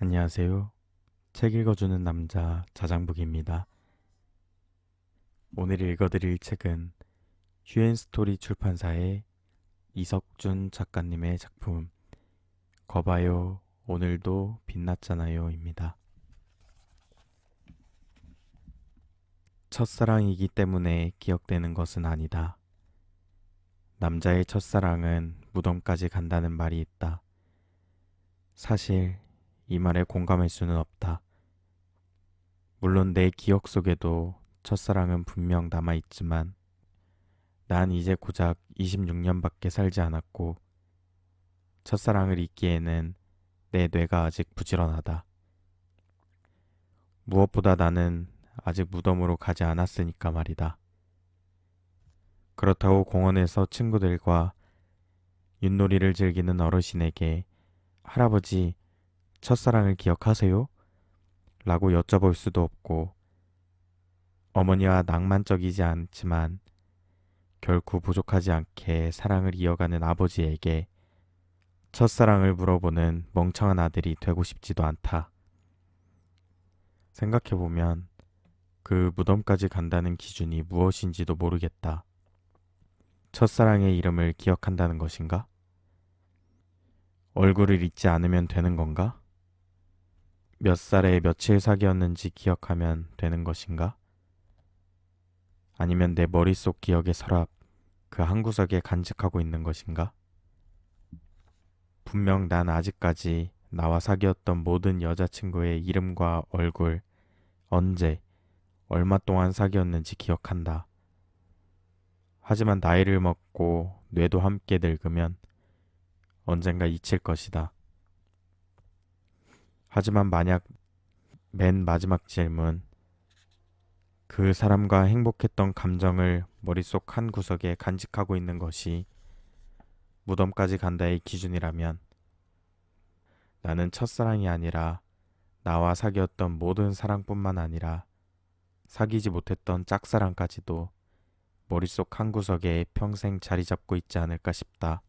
안녕하세요. 책 읽어주는 남자 자장북입니다. 오늘 읽어드릴 책은 휴엔스토리 출판사의 이석준 작가님의 작품 거봐요 오늘도 빛났잖아요 입니다. 첫사랑이기 때문에 기억되는 것은 아니다. 남자의 첫사랑은 무덤까지 간다는 말이 있다. 사실 이 말에 공감할 수는 없다. 물론 내 기억 속에도 첫사랑은 분명 남아있지만 난 이제 고작 26년밖에 살지 않았고 첫사랑을 잊기에는 내 뇌가 아직 부지런하다. 무엇보다 나는 아직 무덤으로 가지 않았으니까 말이다. 그렇다고 공원에서 친구들과 윷놀이를 즐기는 어르신에게 할아버지, 첫사랑을 기억하세요? 라고 여쭤볼 수도 없고 어머니와 낭만적이지 않지만 결코 부족하지 않게 사랑을 이어가는 아버지에게 첫사랑을 물어보는 멍청한 아들이 되고 싶지도 않다. 생각해보면 그 무덤까지 간다는 기준이 무엇인지도 모르겠다. 첫사랑의 이름을 기억한다는 것인가? 얼굴을 잊지 않으면 되는 건가? 몇 살에 며칠 사귀었는지 기억하면 되는 것인가? 아니면 내 머릿속 기억의 서랍 그 한 구석에 간직하고 있는 것인가? 분명 난 아직까지 나와 사귀었던 모든 여자친구의 이름과 얼굴, 언제, 얼마 동안 사귀었는지 기억한다. 하지만 나이를 먹고 뇌도 함께 늙으면 언젠가 잊힐 것이다. 하지만 만약 맨 마지막 질문, 그 사람과 행복했던 감정을 머릿속 한 구석에 간직하고 있는 것이 무덤까지 간다의 기준이라면 나는 첫사랑이 아니라 나와 사귀었던 모든 사랑뿐만 아니라 사귀지 못했던 짝사랑까지도 머릿속 한 구석에 평생 자리 잡고 있지 않을까 싶다.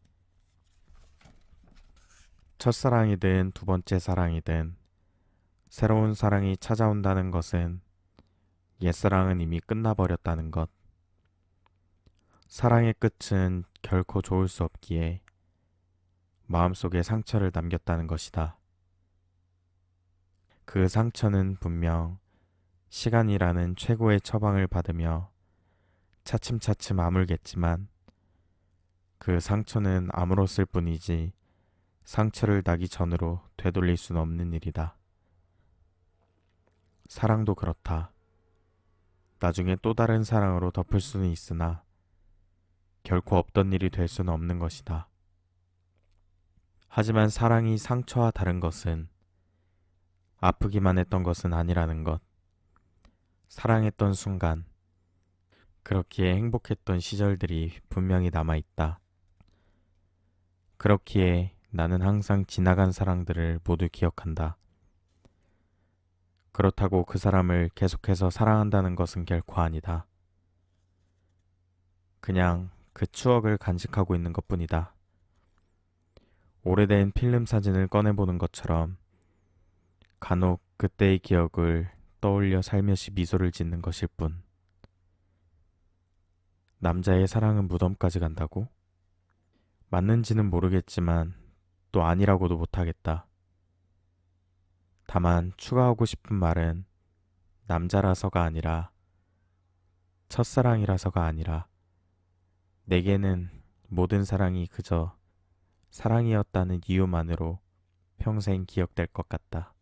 첫사랑이든 두 번째 사랑이든 새로운 사랑이 찾아온다는 것은 옛사랑은 이미 끝나버렸다는 것. 사랑의 끝은 결코 좋을 수 없기에 마음속에 상처를 남겼다는 것이다. 그 상처는 분명 시간이라는 최고의 처방을 받으며 차츰차츰 아물겠지만 그 상처는 아물었을 뿐이지 상처를 나기 전으로 되돌릴 수는 없는 일이다. 사랑도 그렇다. 나중에 또 다른 사랑으로 덮을 수는 있으나 결코 없던 일이 될 수는 없는 것이다. 하지만 사랑이 상처와 다른 것은 아프기만 했던 것은 아니라는 것. 사랑했던 순간, 그렇기에 행복했던 시절들이 분명히 남아있다. 그렇기에 나는 항상 지나간 사랑들을 모두 기억한다. 그렇다고 그 사람을 계속해서 사랑한다는 것은 결코 아니다. 그냥 그 추억을 간직하고 있는 것뿐이다. 오래된 필름 사진을 꺼내보는 것처럼 간혹 그때의 기억을 떠올려 살며시 미소를 짓는 것일 뿐. 남자의 사랑은 무덤까지 간다고? 맞는지는 모르겠지만 또 아니라고도 못하겠다. 다만 추가하고 싶은 말은 남자라서가 아니라 첫사랑이라서가 아니라 내게는 모든 사랑이 그저 사랑이었다는 이유만으로 평생 기억될 것 같다.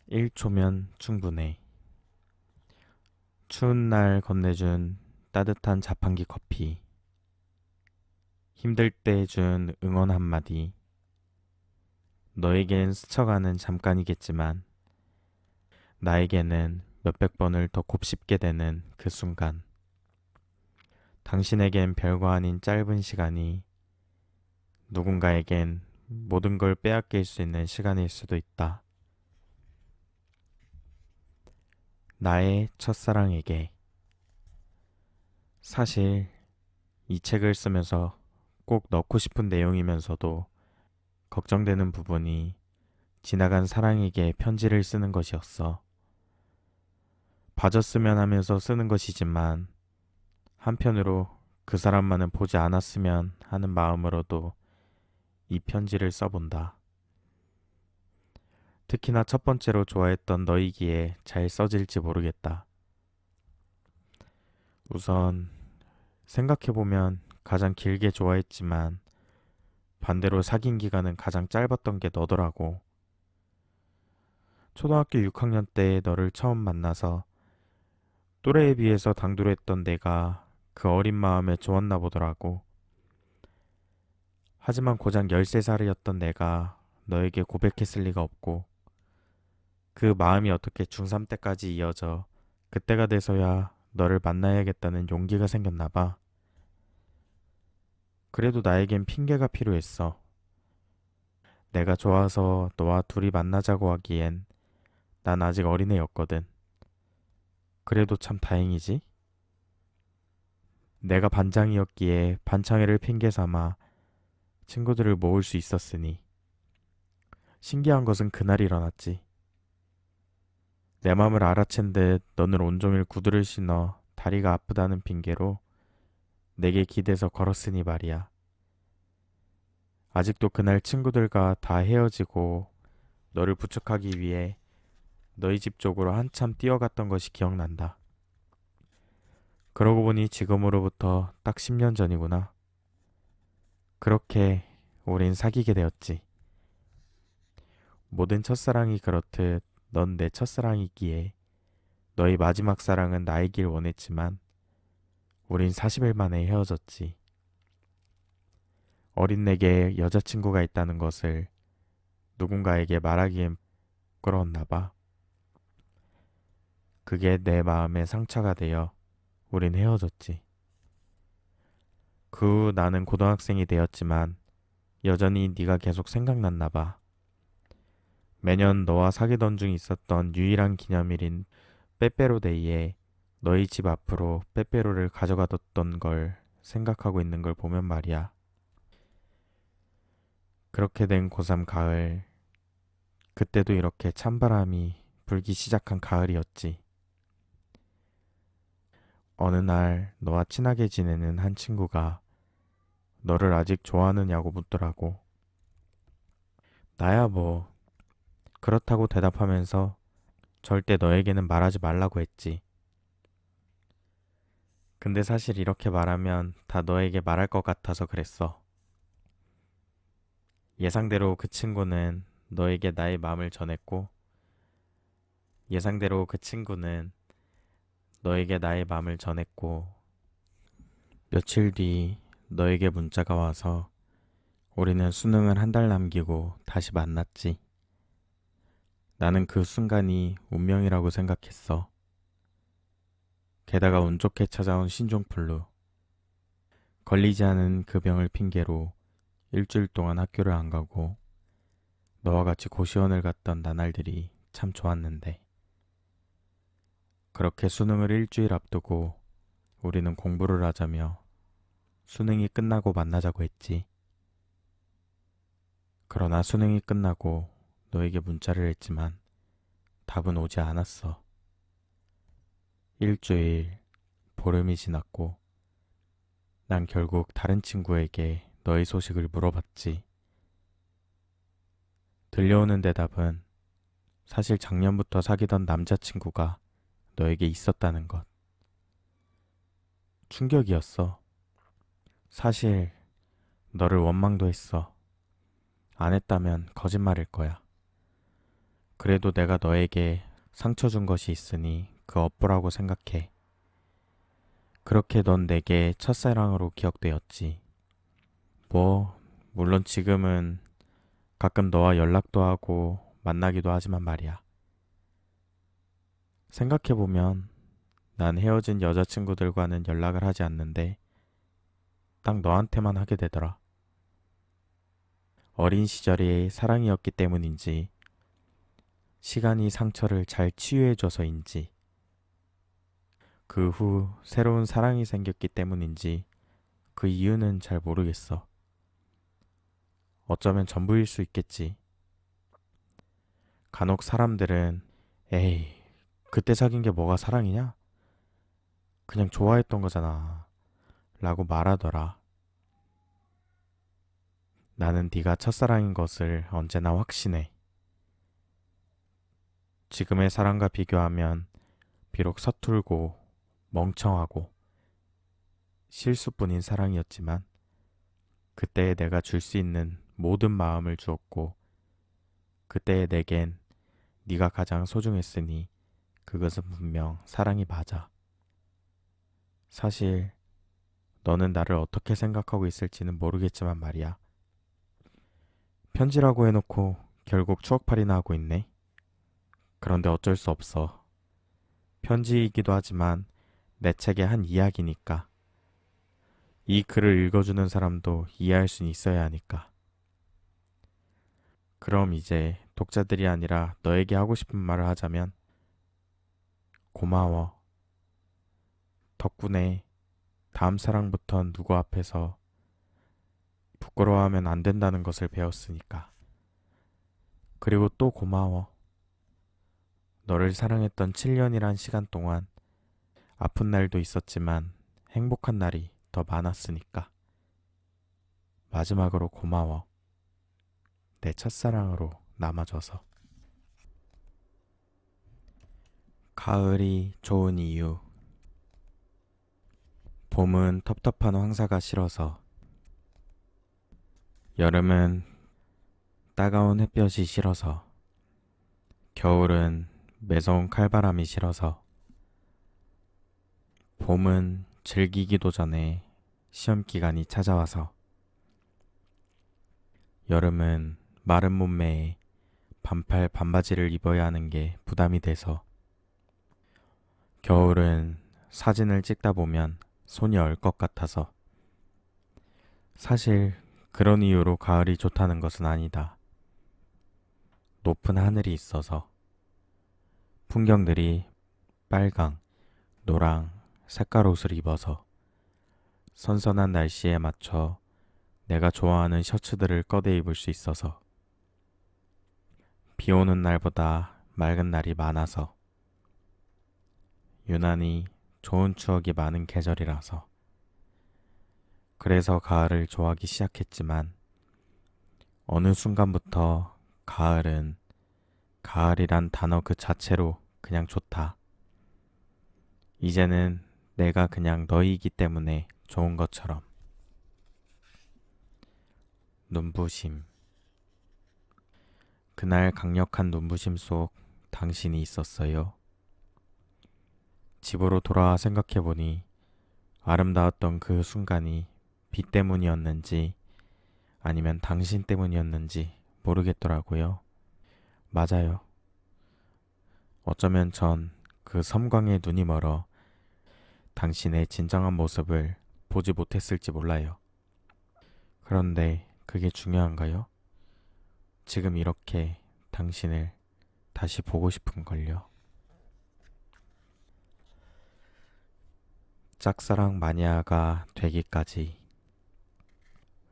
1초면 충분해. 추운 날 건네준 따뜻한 자판기 커피. 힘들 때 해준 응원 한마디. 너에겐 스쳐가는 잠깐이겠지만 나에게는 몇백 번을 더 곱씹게 되는 그 순간. 당신에겐 별거 아닌 짧은 시간이 누군가에겐 모든 걸 빼앗길 수 있는 시간일 수도 있다. 나의 첫사랑에게. 사실 이 책을 쓰면서 꼭 넣고 싶은 내용이면서도 걱정되는 부분이 지나간 사랑에게 편지를 쓰는 것이었어. 봐줬으면 하면서 쓰는 것이지만 한편으로 그 사람만은 보지 않았으면 하는 마음으로도 이 편지를 써본다. 특히나 첫 번째로 좋아했던 너이기에 잘 써질지 모르겠다. 우선 생각해보면 가장 길게 좋아했지만 반대로 사귄 기간은 가장 짧았던 게 너더라고. 초등학교 6학년 때 너를 처음 만나서 또래에 비해서 당돌했던 내가 그 어린 마음에 좋았나 보더라고. 하지만 고작 13살이었던 내가 너에게 고백했을 리가 없고 그 마음이 어떻게 중3 때까지 이어져 그때가 돼서야 너를 만나야겠다는 용기가 생겼나 봐. 그래도 나에겐 핑계가 필요했어. 내가 좋아서 너와 둘이 만나자고 하기엔 난 아직 어린애였거든. 그래도 참 다행이지? 내가 반장이었기에 반창회를 핑계 삼아 친구들을 모을 수 있었으니. 신기한 것은 그날 일어났지. 내 맘을 알아챈 듯 너는 온종일 구두를 신어 다리가 아프다는 핑계로 내게 기대서 걸었으니 말이야. 아직도 그날 친구들과 다 헤어지고 너를 부축하기 위해 너희 집 쪽으로 한참 뛰어갔던 것이 기억난다. 그러고 보니 지금으로부터 딱 10년 전이구나. 그렇게 우린 사귀게 되었지. 모든 첫사랑이 그렇듯 넌 내 첫사랑이기에 너의 마지막 사랑은 나이길 원했지만 우린 40일 만에 헤어졌지. 어린 내게 여자친구가 있다는 것을 누군가에게 말하기엔 부끄러웠나 봐. 그게 내 마음에 상처가 되어 우린 헤어졌지. 그 후 나는 고등학생이 되었지만 여전히 네가 계속 생각났나 봐. 매년 너와 사귀던 중 있었던 유일한 기념일인 빼빼로데이에 너희 집 앞으로 빼빼로를 가져가뒀던 걸 생각하고 있는 걸 보면 말이야. 그렇게 된 고3 가을, 그때도 이렇게 찬바람이 불기 시작한 가을이었지. 어느 날 너와 친하게 지내는 한 친구가 너를 아직 좋아하느냐고 묻더라고. 나야 뭐 그렇다고 대답하면서 절대 너에게는 말하지 말라고 했지. 근데 사실 이렇게 말하면 다 너에게 말할 것 같아서 그랬어. 예상대로 그 친구는 너에게 나의 마음을 전했고, 예상대로 그 친구는 너에게 나의 마음을 전했고, 며칠 뒤 너에게 문자가 와서 우리는 수능을 한 달 남기고 다시 만났지. 나는 그 순간이 운명이라고 생각했어. 게다가 운 좋게 찾아온 신종플루. 걸리지 않은 그 병을 핑계로 일주일 동안 학교를 안 가고 너와 같이 고시원을 갔던 나날들이 참 좋았는데. 그렇게 수능을 일주일 앞두고 우리는 공부를 하자며 수능이 끝나고 만나자고 했지. 그러나 수능이 끝나고 너에게 문자를 했지만 답은 오지 않았어. 일주일, 보름이 지났고 난 결국 다른 친구에게 너의 소식을 물어봤지. 들려오는 대답은 사실 작년부터 사귀던 남자친구가 너에게 있었다는 것. 충격이었어. 사실 너를 원망도 했어. 안 했다면 거짓말일 거야. 그래도 내가 너에게 상처 준 것이 있으니 그 업보라고 생각해. 그렇게 넌 내게 첫사랑으로 기억되었지. 물론 지금은 가끔 너와 연락도 하고 만나기도 하지만 말이야. 생각해보면 난 헤어진 여자친구들과는 연락을 하지 않는데 딱 너한테만 하게 되더라. 어린 시절의 사랑이었기 때문인지, 시간이 상처를 잘 치유해줘서인지, 그 후 새로운 사랑이 생겼기 때문인지 그 이유는 잘 모르겠어. 어쩌면 전부일 수 있겠지. 간혹 사람들은 에이, 그때 사귄 게 뭐가 사랑이냐? 그냥 좋아했던 거잖아. 라고 말하더라. 나는 네가 첫사랑인 것을 언제나 확신해. 지금의 사랑과 비교하면 비록 서툴고 멍청하고 실수뿐인 사랑이었지만 그때의 내가 줄 수 있는 모든 마음을 주었고 그때의 내겐 네가 가장 소중했으니 그것은 분명 사랑이 맞아. 사실 너는 나를 어떻게 생각하고 있을지는 모르겠지만 말이야. 편지라고 해놓고 결국 추억팔이나 하고 있네. 그런데 어쩔 수 없어. 편지이기도 하지만 내 책의 한 이야기니까. 이 글을 읽어주는 사람도 이해할 수는 있어야 하니까. 그럼 이제 독자들이 아니라 너에게 하고 싶은 말을 하자면 고마워. 덕분에 다음 사랑부턴 누구 앞에서 부끄러워하면 안 된다는 것을 배웠으니까. 그리고 또 고마워. 너를 사랑했던 7년이란 시간 동안 아픈 날도 있었지만 행복한 날이 더 많았으니까. 마지막으로 고마워. 내 첫사랑으로 남아줘서. 가을이 좋은 이유. 봄은 텁텁한 황사가 싫어서. 여름은 따가운 햇볕이 싫어서. 겨울은 매서운 칼바람이 싫어서. 봄은 즐기기도 전에 시험 기간이 찾아와서. 여름은 마른 몸매에 반팔 반바지를 입어야 하는 게 부담이 돼서. 겨울은 사진을 찍다 보면 손이 얼 것 같아서. 사실 그런 이유로 가을이 좋다는 것은 아니다. 높은 하늘이 있어서. 풍경들이 빨강, 노랑, 색깔 옷을 입어서 선선한 날씨에 맞춰 내가 좋아하는 셔츠들을 꺼내 입을 수 있어서. 비 오는 날보다 맑은 날이 많아서. 유난히 좋은 추억이 많은 계절이라서. 그래서 가을을 좋아하기 시작했지만 어느 순간부터 가을은 가을이란 단어 그 자체로 그냥 좋다. 이제는 내가 그냥 너이기 때문에 좋은 것처럼. 눈부심. 그날 강력한 눈부심 속 당신이 있었어요. 집으로 돌아와 생각해보니 아름다웠던 그 순간이 비 때문이었는지 아니면 당신 때문이었는지 모르겠더라고요. 맞아요. 어쩌면 전 그 섬광에 눈이 멀어 당신의 진정한 모습을 보지 못했을지 몰라요. 그런데 그게 중요한가요? 지금 이렇게 당신을 다시 보고 싶은걸요. 짝사랑 마니아가 되기까지.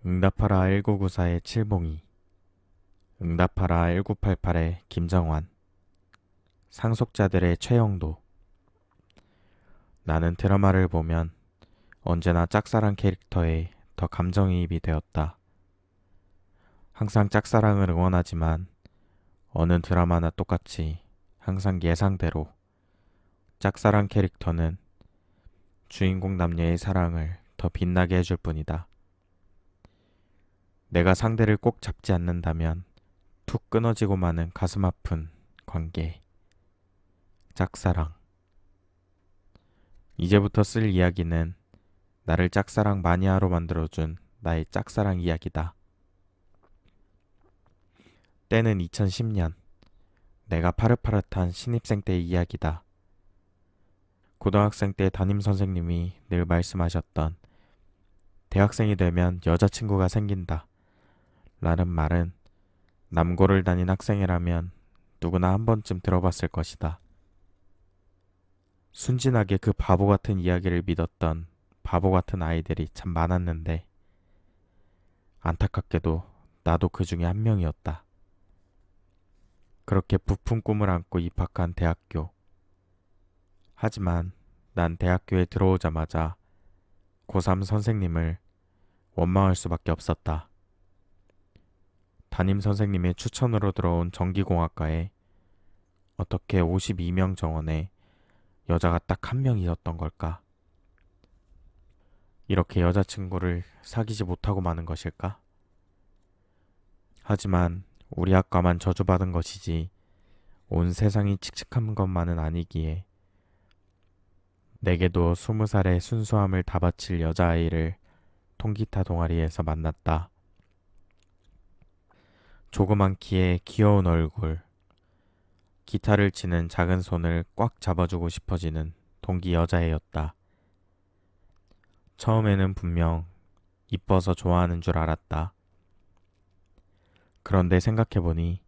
응답하라 1994의 칠봉이. 응답하라 1988의 김정환. 상속자들의 최영도. 나는 드라마를 보면 언제나 짝사랑 캐릭터에 더 감정이입이 되었다. 항상 짝사랑을 응원하지만 어느 드라마나 똑같이 항상 예상대로 짝사랑 캐릭터는 주인공 남녀의 사랑을 더 빛나게 해줄 뿐이다. 내가 상대를 꼭 잡지 않는다면 툭 끊어지고 마는 가슴 아픈 관계. 짝사랑. 이제부터 쓸 이야기는 나를 짝사랑 마니아로 만들어준 나의 짝사랑 이야기다. 때는 2010년. 내가 파릇파릇한 신입생 때의 이야기다. 고등학생 때 담임 선생님이 늘 말씀하셨던 대학생이 되면 여자친구가 생긴다 라는 말은 남고를 다닌 학생이라면 누구나 한 번쯤 들어봤을 것이다. 순진하게 그 바보 같은 이야기를 믿었던 바보 같은 아이들이 참 많았는데 안타깝게도 나도 그 중에 한 명이었다. 그렇게 부푼 꿈을 안고 입학한 대학교. 하지만 난 대학교에 들어오자마자 고3 선생님을 원망할 수밖에 없었다. 담임 선생님의 추천으로 들어온 전기공학과에 어떻게 52명 정원에 여자가 딱 한 명이었던 걸까? 이렇게 여자친구를 사귀지 못하고 마는 것일까? 하지만 우리 학과만 저주받은 것이지 온 세상이 칙칙한 것만은 아니기에 내게도 20살의 순수함을 다 바칠 여자아이를 통기타 동아리에서 만났다. 조그만 키에 귀여운 얼굴, 기타를 치는 작은 손을 꽉 잡아주고 싶어지는 동기 여자애였다. 처음에는 분명 이뻐서 좋아하는 줄 알았다. 그런데 생각해보니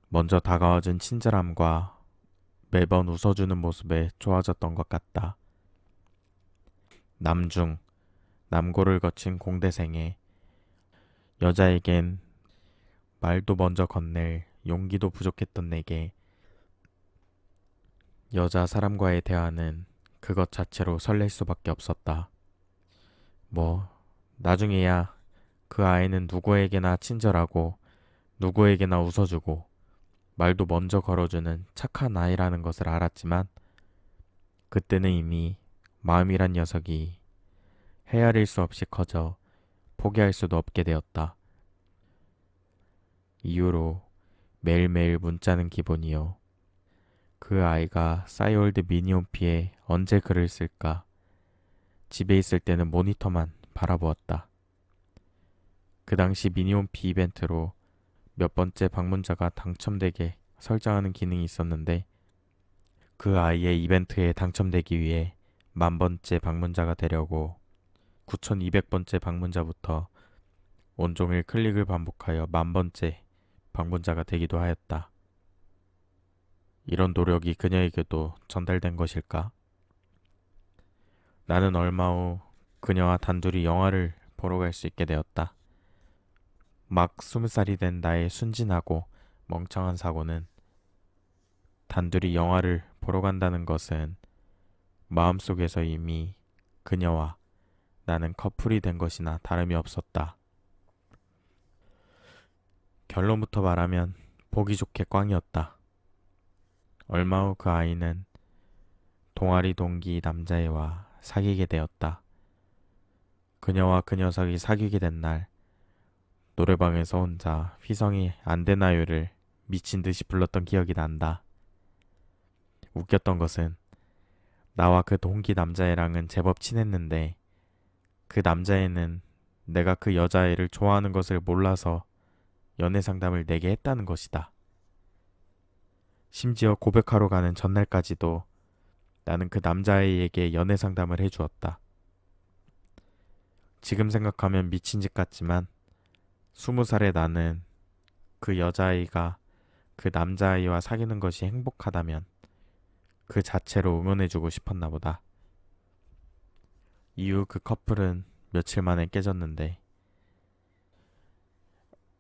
먼저 다가와준 친절함과 매번 웃어주는 모습에 좋아졌던 것 같다. 남중, 남고를 거친 공대생에 여자에겐 말도 먼저 건넬 용기도 부족했던 내게 여자 사람과의 대화는 그것 자체로 설렐 수밖에 없었다. 나중에야 그 아이는 누구에게나 친절하고 누구에게나 웃어주고 말도 먼저 걸어주는 착한 아이라는 것을 알았지만 그때는 이미 마음이란 녀석이 헤아릴 수 없이 커져 포기할 수도 없게 되었다. 이후로 매일매일 문자는 기본이요. 그 아이가 싸이월드 미니홈피에 언제 글을 쓸까? 집에 있을 때는 모니터만 바라보았다. 그 당시 미니홈피 이벤트로 몇 번째 방문자가 당첨되게 설정하는 기능이 있었는데 그 아이의 이벤트에 당첨되기 위해 10,000번째 방문자가 되려고 9,200번째 방문자부터 온종일 클릭을 반복하여 10,000번째 방문자가 되기도 하였다. 이런 노력이 그녀에게도 전달된 것일까? 나는 얼마 후 그녀와 단둘이 영화를 보러 갈 수 있게 되었다. 막 20살이 된 나의 순진하고 멍청한 사고는 단둘이 영화를 보러 간다는 것은 마음속에서 이미 그녀와 나는 커플이 된 것이나 다름이 없었다. 결론부터 말하면 보기 좋게 꽝이었다. 얼마 후 그 아이는 동아리 동기 남자애와 사귀게 되었다. 그녀와 그 녀석이 사귀게 된 날 노래방에서 혼자 휘성이 안 되나요를 미친 듯이 불렀던 기억이 난다. 웃겼던 것은 나와 그 동기 남자애랑은 제법 친했는데 그 남자애는 내가 그 여자애를 좋아하는 것을 몰라서 연애 상담을 내게 했다는 것이다. 심지어 고백하러 가는 전날까지도 나는 그 남자애에게 연애 상담을 해주었다. 지금 생각하면 미친 짓 같지만 20살의 나는 그 여자아이가 그 남자아이와 사귀는 것이 행복하다면 그 자체로 응원해주고 싶었나 보다. 이후 그 커플은 며칠 만에 깨졌는데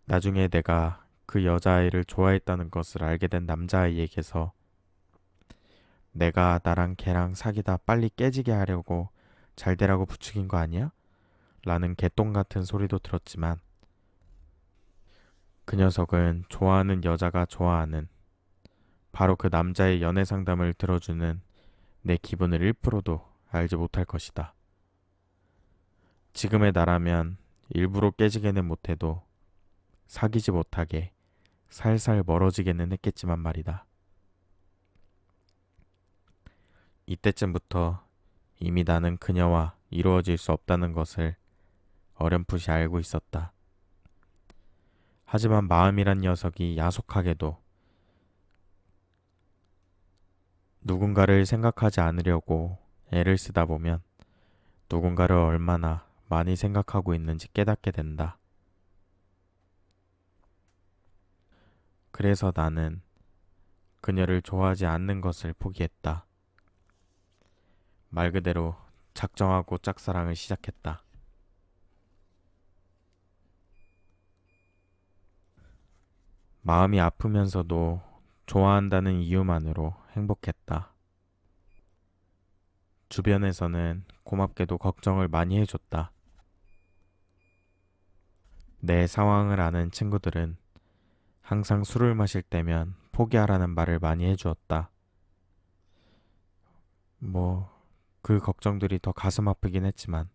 나중에 내가 그 여자아이를 좋아했다는 것을 알게 된 남자아이에게서 내가 나랑 걔랑 사귀다 빨리 깨지게 하려고 잘 되라고 부추긴 거 아니야? 라는 개똥 같은 소리도 들었지만 그 녀석은 좋아하는 여자가 좋아하는 바로 그 남자의 연애 상담을 들어주는 내 기분을 1%도 알지 못할 것이다. 지금의 나라면 일부러 깨지게는 못해도 사귀지 못하게 살살 멀어지게는 했겠지만 말이다. 이때쯤부터 이미 나는 그녀와 이루어질 수 없다는 것을 어렴풋이 알고 있었다. 하지만 마음이란 녀석이 야속하게도 누군가를 생각하지 않으려고 애를 쓰다 보면 누군가를 얼마나 많이 생각하고 있는지 깨닫게 된다. 그래서 나는 그녀를 좋아하지 않는 것을 포기했다. 말 그대로 작정하고 짝사랑을 시작했다. 마음이 아프면서도 좋아한다는 이유만으로 행복했다. 주변에서는 고맙게도 걱정을 많이 해줬다. 내 상황을 아는 친구들은 항상 술을 마실 때면 포기하라는 말을 많이 해주었다. 그 걱정들이 더 가슴 아프긴 했지만,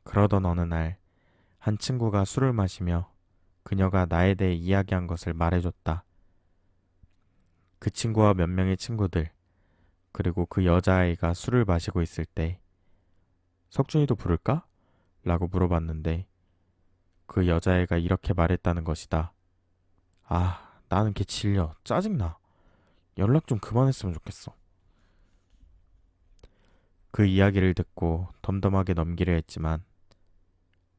그러던 어느 날, 한 친구가 술을 마시며 그녀가 나에 대해 이야기한 것을 말해줬다. 그 친구와 몇 명의 친구들, 그리고 그 여자아이가 술을 마시고 있을 때, 석준이도 부를까? 라고 물어봤는데, 그 여자애가 이렇게 말했다는 것이다. 아, 나는 걔 질려. 짜증나. 연락 좀 그만했으면 좋겠어. 그 이야기를 듣고 덤덤하게 넘기려 했지만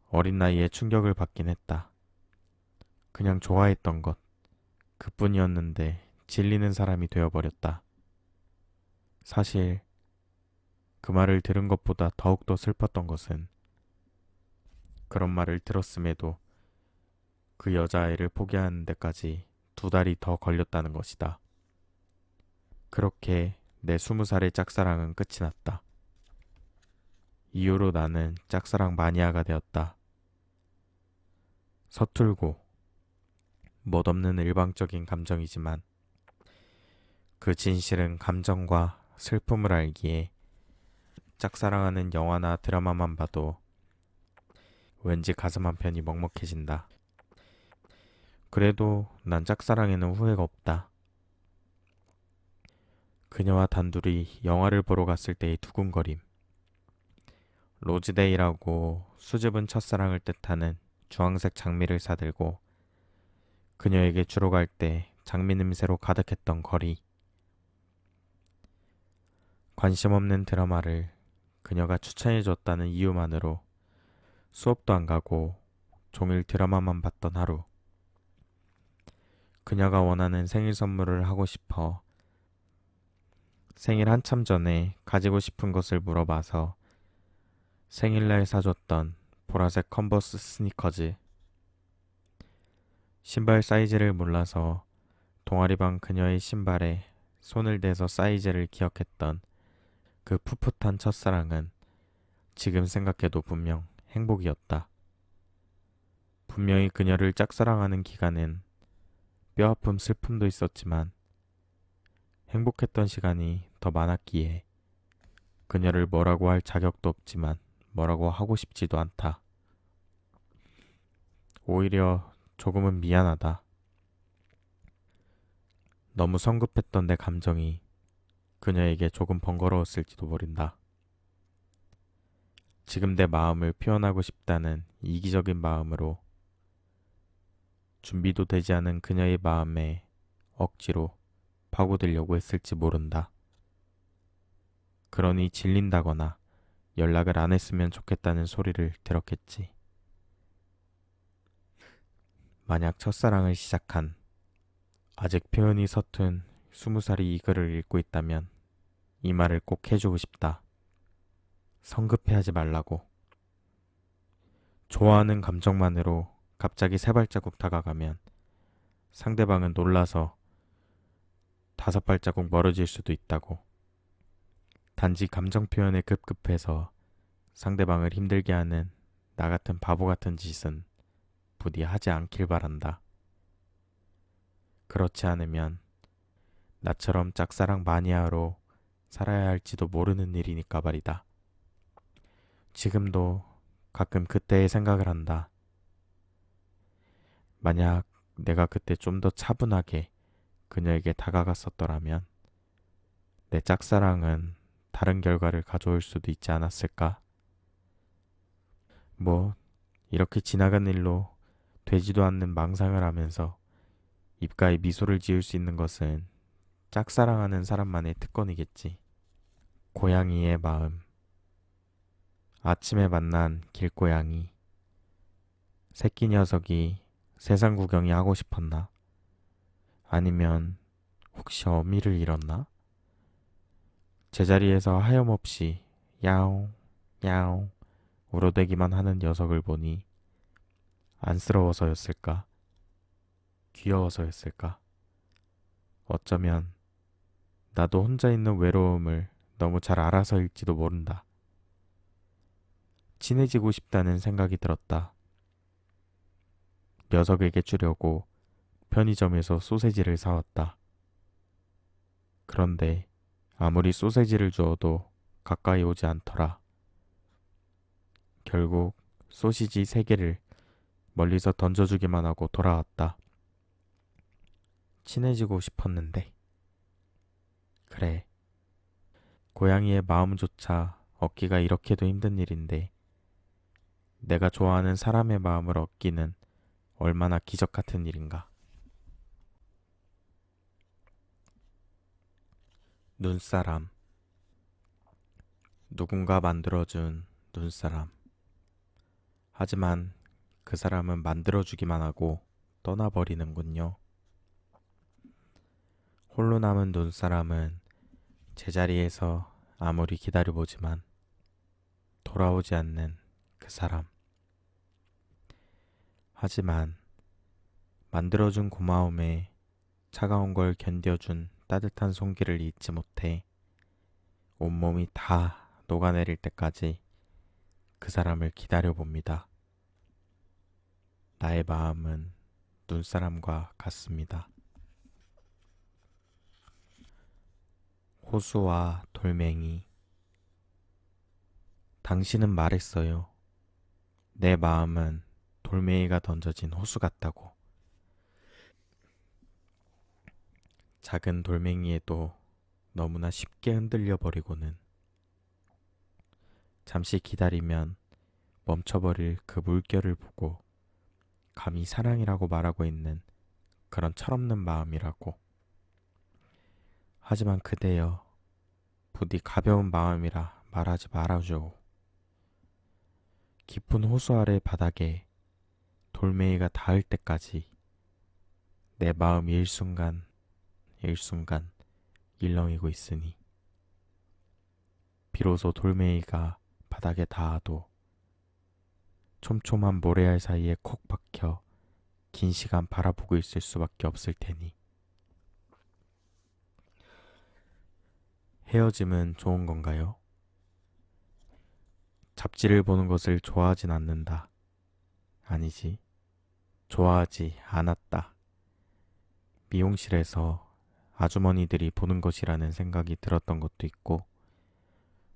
어린 나이에 충격을 받긴 했다. 그냥 좋아했던 것, 그뿐이었는데 질리는 사람이 되어버렸다. 사실 그 말을 들은 것보다 더욱더 슬펐던 것은 그런 말을 들었음에도 그 여자아이를 포기하는 데까지 2달이 더 걸렸다는 것이다. 그렇게 내 20살의 짝사랑은 끝이 났다. 이후로 나는 짝사랑 마니아가 되었다. 서툴고 멋없는 일방적인 감정이지만 그 진실은 감정과 슬픔을 알기에 짝사랑하는 영화나 드라마만 봐도 왠지 가슴 한편이 먹먹해진다. 그래도 난 짝사랑에는 후회가 없다. 그녀와 단둘이 영화를 보러 갔을 때의 두근거림. 로즈데이라고 수줍은 첫사랑을 뜻하는 주황색 장미를 사들고 그녀에게 주러 갈 때 장미 냄새로 가득했던 거리. 관심 없는 드라마를 그녀가 추천해줬다는 이유만으로 수업도 안 가고 종일 드라마만 봤던 하루. 그녀가 원하는 생일 선물을 하고 싶어 생일 한참 전에 가지고 싶은 것을 물어봐서 생일날 사줬던 보라색 컨버스 스니커즈. 신발 사이즈를 몰라서 동아리방 그녀의 신발에 손을 대서 사이즈를 기억했던 그 풋풋한 첫사랑은 지금 생각해도 분명 행복이었다. 분명히 그녀를 짝사랑하는 기간엔 뼈아픔 슬픔도 있었지만 행복했던 시간이 더 많았기에 그녀를 뭐라고 할 자격도 없지만 뭐라고 하고 싶지도 않다. 오히려 조금은 미안하다. 너무 성급했던 내 감정이 그녀에게 조금 번거로웠을지도 모른다. 지금 내 마음을 표현하고 싶다는 이기적인 마음으로 준비도 되지 않은 그녀의 마음에 억지로 파고들려고 했을지 모른다. 그러니 질린다거나 연락을 안 했으면 좋겠다는 소리를 들었겠지. 만약 첫사랑을 시작한 아직 표현이 서툰 20살이 이 글을 읽고 있다면 이 말을 꼭 해주고 싶다. 성급해하지 말라고. 좋아하는 감정만으로 갑자기 3발자국 다가가면 상대방은 놀라서 5발자국 멀어질 수도 있다고. 단지 감정 표현에 급급해서 상대방을 힘들게 하는 나 같은 바보 같은 짓은 부디 하지 않길 바란다. 그렇지 않으면 나처럼 짝사랑 마니아로 살아야 할지도 모르는 일이니까 말이다. 지금도 가끔 그때의 생각을 한다. 만약 내가 그때 좀 더 차분하게 그녀에게 다가갔었더라면 내 짝사랑은 다른 결과를 가져올 수도 있지 않았을까? 이렇게 지나간 일로 되지도 않는 망상을 하면서 입가에 미소를 지을 수 있는 것은 짝사랑하는 사람만의 특권이겠지. 고양이의 마음. 아침에 만난 길고양이. 새끼 녀석이 세상 구경이 하고 싶었나? 아니면 혹시 어미를 잃었나? 제자리에서 하염없이 야옹 야옹 울어대기만 하는 녀석을 보니 안쓰러워서였을까? 귀여워서였을까? 어쩌면 나도 혼자 있는 외로움을 너무 잘 알아서일지도 모른다. 친해지고 싶다는 생각이 들었다. 녀석에게 주려고 편의점에서 소세지를 사왔다. 그런데 아무리 소세지를 주어도 가까이 오지 않더라. 결국 소시지 3개를 멀리서 던져주기만 하고 돌아왔다. 친해지고 싶었는데. 그래. 고양이의 마음조차 얻기가 이렇게도 힘든 일인데 내가 좋아하는 사람의 마음을 얻기는 얼마나 기적 같은 일인가. 눈사람. 누군가 만들어준 눈사람. 하지만 그 사람은 만들어주기만 하고 떠나버리는군요. 홀로 남은 눈사람은 제자리에서 아무리 기다려보지만 돌아오지 않는 그 사람. 하지만 만들어준 고마움에 차가운 걸 견뎌준 따뜻한 손길을 잊지 못해 온몸이 다 녹아내릴 때까지 그 사람을 기다려봅니다. 나의 마음은 눈사람과 같습니다. 호수와 돌멩이. 당신은 말했어요. 내 마음은 돌멩이가 던져진 호수 같다고. 작은 돌멩이에도 너무나 쉽게 흔들려 버리고는 잠시 기다리면 멈춰버릴 그 물결을 보고 감히 사랑이라고 말하고 있는 그런 철없는 마음이라고. 하지만 그대여, 부디 가벼운 마음이라 말하지 말아줘. 깊은 호수 아래 바닥에 돌멩이가 닿을 때까지 내 마음이 일순간 일렁이고 있으니 비로소 돌멩이가 바닥에 닿아도 촘촘한 모래알 사이에 콕 박혀 긴 시간 바라보고 있을 수밖에 없을 테니. 헤어짐은 좋은 건가요? 잡지를 보는 것을 좋아하진 않는다. 아니지, 좋아하지 않았다. 미용실에서 아주머니들이 보는 것이라는 생각이 들었던 것도 있고,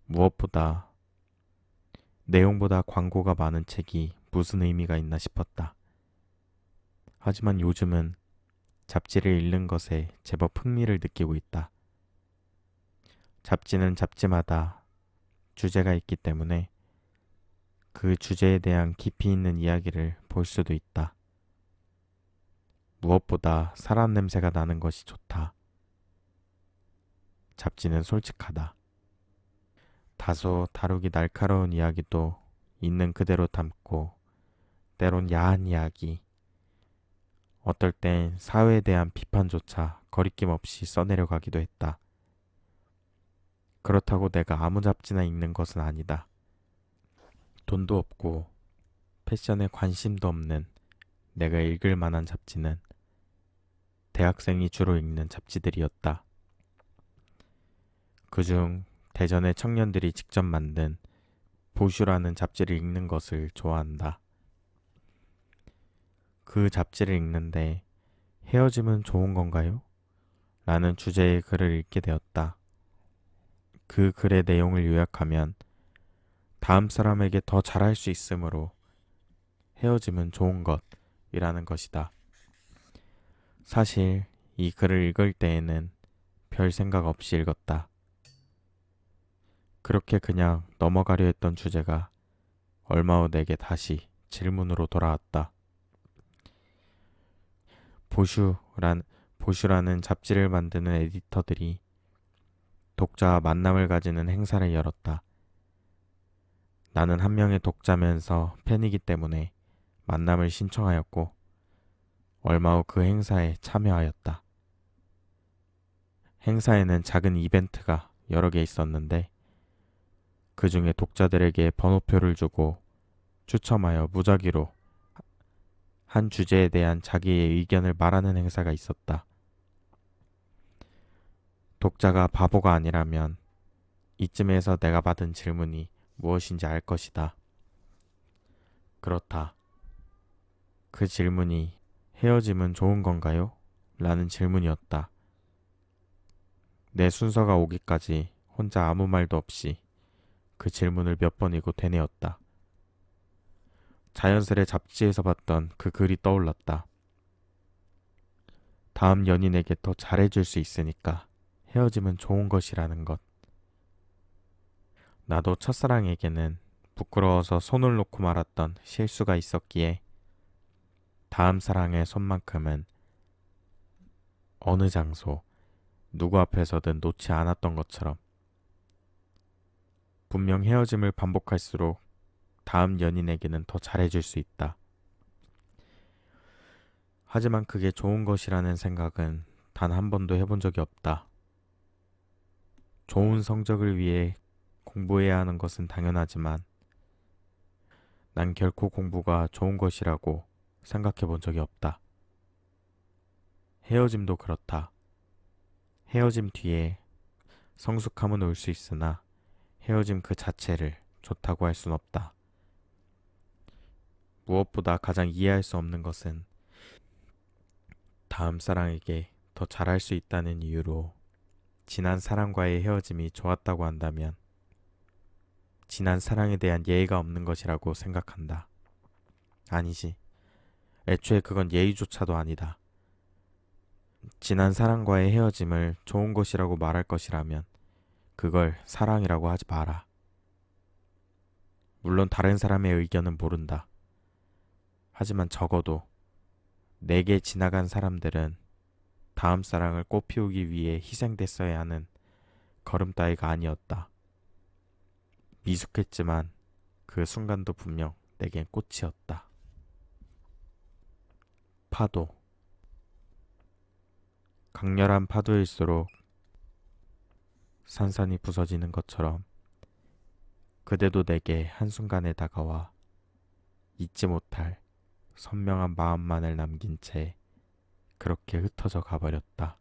무엇보다 내용보다 광고가 많은 책이 무슨 의미가 있나 싶었다. 하지만 요즘은 잡지를 읽는 것에 제법 흥미를 느끼고 있다. 잡지는 잡지마다 주제가 있기 때문에 그 주제에 대한 깊이 있는 이야기를 볼 수도 있다. 무엇보다 사람 냄새가 나는 것이 좋다. 잡지는 솔직하다. 다소 다루기 날카로운 이야기도 있는 그대로 담고 때론 야한 이야기, 어떨 땐 사회에 대한 비판조차 거리낌 없이 써내려가기도 했다. 그렇다고 내가 아무 잡지나 읽는 것은 아니다. 돈도 없고 패션에 관심도 없는 내가 읽을 만한 잡지는 대학생이 주로 읽는 잡지들이었다. 그중 대전의 청년들이 직접 만든 보슈라는 잡지를 읽는 것을 좋아한다. 그 잡지를 읽는데 헤어짐은 좋은 건가요? 라는 주제의 글을 읽게 되었다. 그 글의 내용을 요약하면 다음 사람에게 더 잘할 수 있으므로 헤어짐은 좋은 것이라는 것이다. 사실 이 글을 읽을 때에는 별 생각 없이 읽었다. 그렇게 그냥 넘어가려 했던 주제가 얼마 후 내게 다시 질문으로 돌아왔다. 보슈라는 잡지를 만드는 에디터들이 독자와 만남을 가지는 행사를 열었다. 나는 한 명의 독자면서 팬이기 때문에 만남을 신청하였고 얼마 후 그 행사에 참여하였다. 행사에는 작은 이벤트가 여러 개 있었는데 그 중에 독자들에게 번호표를 주고 추첨하여 무작위로 한 주제에 대한 자기의 의견을 말하는 행사가 있었다. 독자가 바보가 아니라면 이쯤에서 내가 받은 질문이 무엇인지 알 것이다. 그렇다. 그 질문이 헤어짐은 좋은 건가요? 라는 질문이었다. 내 순서가 오기까지 혼자 아무 말도 없이 그 질문을 몇 번이고 되뇌었다. 자연스레 잡지에서 봤던 그 글이 떠올랐다. 다음 연인에게 더 잘해줄 수 있으니까 헤어짐은 좋은 것이라는 것. 나도 첫사랑에게는 부끄러워서 손을 놓고 말았던 실수가 있었기에 다음 사랑의 손만큼은 어느 장소, 누구 앞에서든 놓지 않았던 것처럼 분명 헤어짐을 반복할수록 다음 연인에게는 더 잘해줄 수 있다. 하지만 그게 좋은 것이라는 생각은 단 한 번도 해본 적이 없다. 좋은 성적을 위해 공부해야 하는 것은 당연하지만 난 결코 공부가 좋은 것이라고 생각해 본 적이 없다. 헤어짐도 그렇다. 헤어짐 뒤에 성숙함은 올 수 있으나 헤어짐 그 자체를 좋다고 할 순 없다. 무엇보다 가장 이해할 수 없는 것은 다음 사랑에게 더 잘할 수 있다는 이유로 지난 사랑과의 헤어짐이 좋았다고 한다면 지난 사랑에 대한 예의가 없는 것이라고 생각한다. 아니지. 애초에 그건 예의조차도 아니다. 지난 사랑과의 헤어짐을 좋은 것이라고 말할 것이라면 그걸 사랑이라고 하지 마라. 물론 다른 사람의 의견은 모른다. 하지만 적어도 내게 지나간 사람들은 다음 사랑을 꽃피우기 위해 희생됐어야 하는 걸음따위가 아니었다. 미숙했지만 그 순간도 분명 내겐 꽃이었다. 파도. 강렬한 파도일수록 산산이 부서지는 것처럼 그대도 내게 한순간에 다가와 잊지 못할 선명한 마음만을 남긴 채 그렇게 흩어져 가버렸다.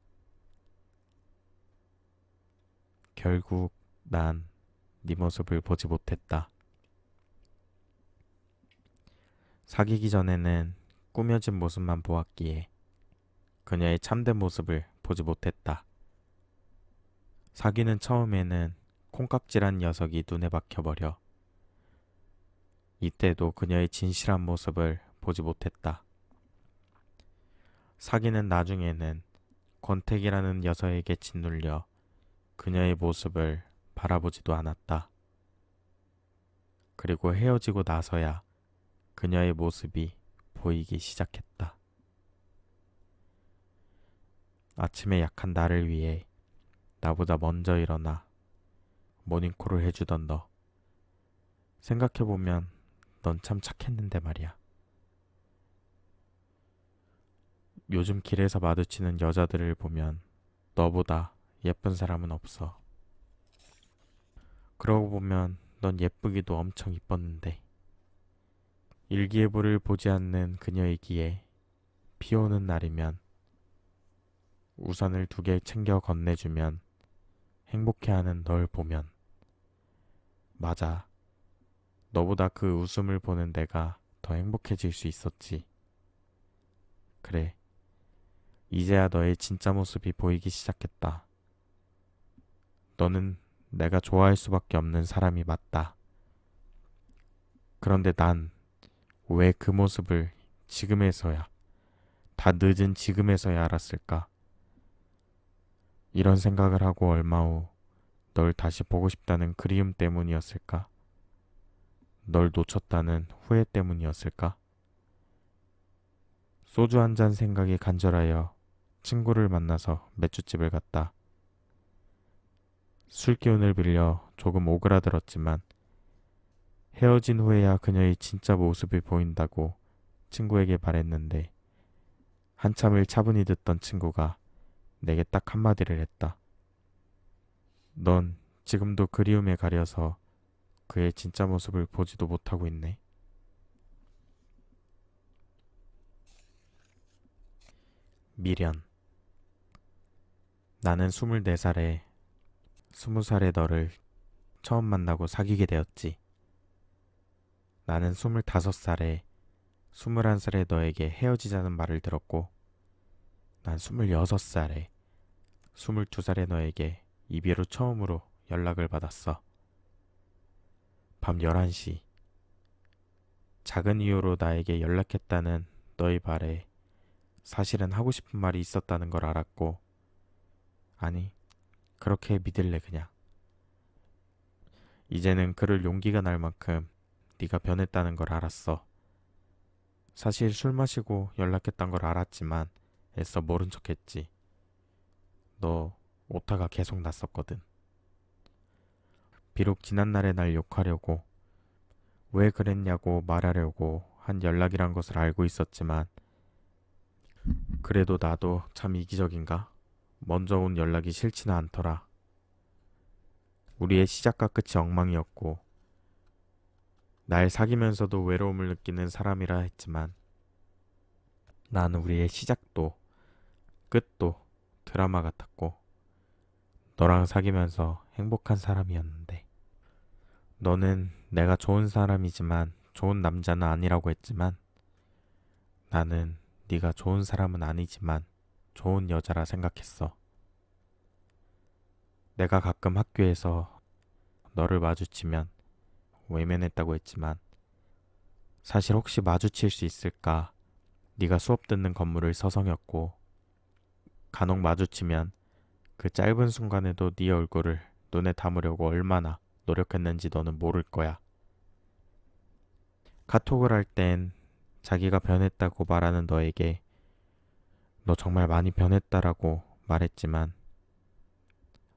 결국 난 네 모습을 보지 못했다. 사귀기 전에는 꾸며진 모습만 보았기에 그녀의 참된 모습을 보지 못했다. 사귀는 처음에는 콩깍질한 녀석이 눈에 박혀버려 이때도 그녀의 진실한 모습을 보지 못했다. 사귀는 나중에는 권태기라는 녀석에게 짓눌려 그녀의 모습을 바라보지도 않았다. 그리고 헤어지고 나서야 그녀의 모습이 보이기 시작했다. 아침에 약한 나를 위해 나보다 먼저 일어나 모닝콜을 해주던 너. 생각해보면 넌 참 착했는데 말이야. 요즘 길에서 마주치는 여자들을 보면 너보다 예쁜 사람은 없어. 그러고 보면 넌 예쁘기도 엄청 이뻤는데. 일기예보를 보지 않는 그녀이기에 비 오는 날이면 우산을 2개 챙겨 건네주면 행복해하는 널 보면 맞아. 너보다 그 웃음을 보는 내가 더 행복해질 수 있었지. 그래. 이제야 너의 진짜 모습이 보이기 시작했다. 너는 내가 좋아할 수밖에 없는 사람이 맞다. 그런데 난 왜 그 모습을 지금에서야, 다 늦은 지금에서야 알았을까? 이런 생각을 하고 얼마 후 널 다시 보고 싶다는 그리움 때문이었을까? 널 놓쳤다는 후회 때문이었을까? 소주 한 잔 생각이 간절하여 친구를 만나서 맥주집을 갔다. 술 기운을 빌려 조금 오그라들었지만 헤어진 후에야 그녀의 진짜 모습이 보인다고 친구에게 말했는데 한참을 차분히 듣던 친구가 내게 딱 한마디를 했다. 넌 지금도 그리움에 가려서 그의 진짜 모습을 보지도 못하고 있네. 미련. 나는 24살에 20살의 너를 처음 만나고 사귀게 되었지. 나는 25살에 21살의 너에게 헤어지자는 말을 들었고, 난 26살에 22살의 너에게 이별 후 처음으로 연락을 받았어. 밤 11시. 작은 이유로 나에게 연락했다는 너의 말에 사실은 하고 싶은 말이 있었다는 걸 알았고, 아니, 그렇게 믿을래 그냥. 이제는 그럴 용기가 날 만큼 네가 변했다는 걸 알았어. 사실 술 마시고 연락했던 걸 알았지만 애써 모른 척했지. 너 오타가 계속 났었거든. 비록 지난날의 날 욕하려고, 왜 그랬냐고 말하려고 한 연락이란 것을 알고 있었지만, 그래도 나도 참 이기적인가? 먼저 온 연락이 싫지는 않더라. 우리의 시작과 끝이 엉망이었고, 날 사귀면서도 외로움을 느끼는 사람이라 했지만, 난 우리의 시작도 끝도 드라마 같았고, 너랑 사귀면서 행복한 사람이었는데, 너는 내가 좋은 사람이지만 좋은 남자는 아니라고 했지만, 나는 네가 좋은 사람은 아니지만 좋은 여자라 생각했어. 내가 가끔 학교에서 너를 마주치면 외면했다고 했지만, 사실 혹시 마주칠 수 있을까? 네가 수업 듣는 건물을 서성였고, 간혹 마주치면 그 짧은 순간에도 네 얼굴을 눈에 담으려고 얼마나 노력했는지 너는 모를 거야. 카톡을 할 땐 자기가 변했다고 말하는 너에게 너 정말 많이 변했다라고 말했지만,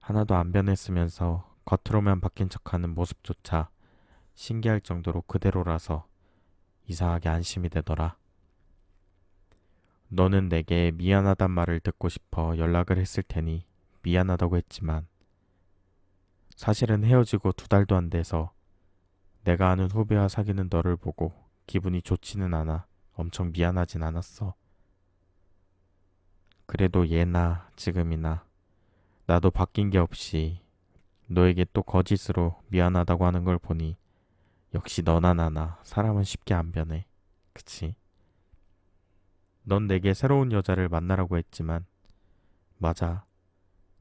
하나도 안 변했으면서 겉으로만 바뀐 척하는 모습조차 신기할 정도로 그대로라서 이상하게 안심이 되더라. 너는 내게 미안하단 말을 듣고 싶어 연락을 했을 테니 미안하다고 했지만, 사실은 헤어지고 2달도 안 돼서 내가 아는 후배와 사귀는 너를 보고 기분이 좋지는 않아 엄청 미안하진 않았어. 그래도 예나 지금이나 나도 바뀐 게 없이 너에게 또 거짓으로 미안하다고 하는 걸 보니 역시 너나 나나 사람은 쉽게 안 변해. 그치? 넌 내게 새로운 여자를 만나라고 했지만, 맞아.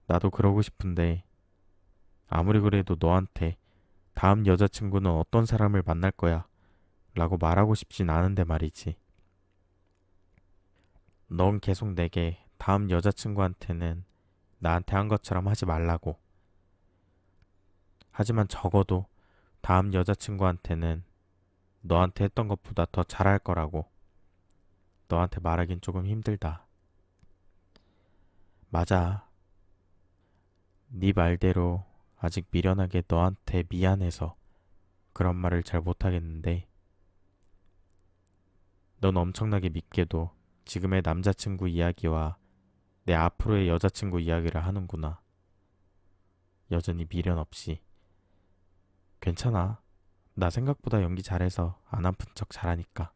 나도 그러고 싶은데 아무리 그래도 너한테 다음 여자친구는 어떤 사람을 만날 거야 라고 말하고 싶진 않은데 말이지. 넌 계속 내게 다음 여자친구한테는 나한테 한 것처럼 하지 말라고. 하지만 적어도 다음 여자친구한테는 너한테 했던 것보다 더 잘할 거라고. 너한테 말하긴 조금 힘들다. 맞아. 네 말대로 아직 미련하게 너한테 미안해서 그런 말을 잘 못하겠는데, 넌 엄청나게 믿게도 지금의 남자친구 이야기와 내 앞으로의 여자친구 이야기를 하는구나. 여전히 미련 없이. 괜찮아. 나 생각보다 연기 잘해서 안 아픈 척 잘하니까.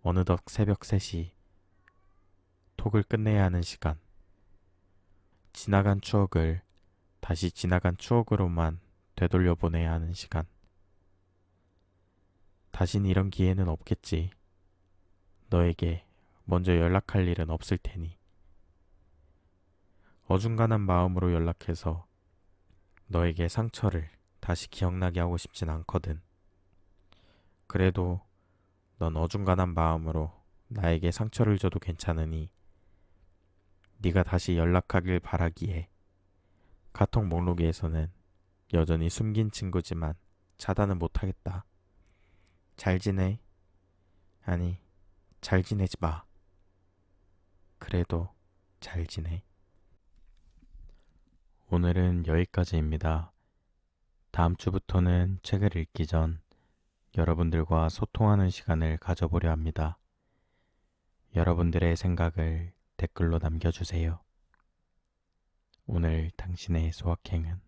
어느덧 새벽 3시. 톡을 끝내야 하는 시간. 지나간 추억을 다시 지나간 추억으로만 되돌려 보내야 하는 시간. 다신 이런 기회는 없겠지. 너에게 먼저 연락할 일은 없을 테니. 어중간한 마음으로 연락해서 너에게 상처를 다시 기억나게 하고 싶진 않거든. 그래도 넌 어중간한 마음으로 나에게 상처를 줘도 괜찮으니 네가 다시 연락하길 바라기에 카톡 목록에서는 여전히 숨긴 친구지만 차단은 못하겠다. 잘 지내? 아니, 잘 지내지 마. 그래도 잘 지내. 오늘은 여기까지입니다. 다음 주부터는 책을 읽기 전 여러분들과 소통하는 시간을 가져보려 합니다. 여러분들의 생각을 댓글로 남겨주세요. 오늘 당신의 소확행은